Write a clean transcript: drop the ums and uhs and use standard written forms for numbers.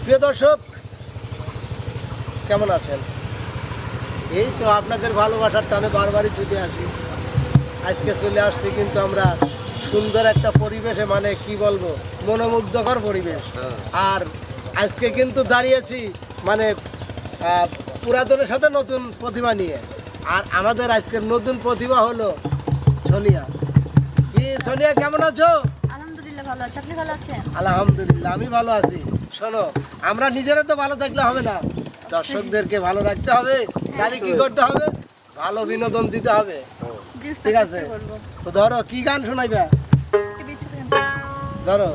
প্রিয় দর্শক, কেমন আছেন? এই তো আপনাদের ভালোবাসার টানে বারবারই ছুটে আসি। আজকে চলে আসছি কিন্তু আমরা সুন্দর একটা পরিবেশে, মানে কি বলবো, মনোমুগ্ধকর পরিবেশ। আর আজকে কিন্তু দাঁড়িয়েছি মানে পুরাতনের সাথে নতুন প্রতিভা নিয়ে। আর আমাদের আজকের নতুন প্রতিভা হলো সোনিয়া। কি সোনিয়া, কেমন আছো? আলহামদুলিল্লাহ ভালো আছি। আপনি ভালো আছেন? আলহামদুলিল্লাহ, আমি ভালো আছি। শোনো, আমরা নিজেরা তো ভালো থাকলে হবে না, দর্শকদেরকে ভালো রাখতে হবে। তাহলে কি করতে হবে? ভালো বিনোদন দিতে হবে। ঠিক আছে, তো ধরো কি গান শোনাইবা? ধরো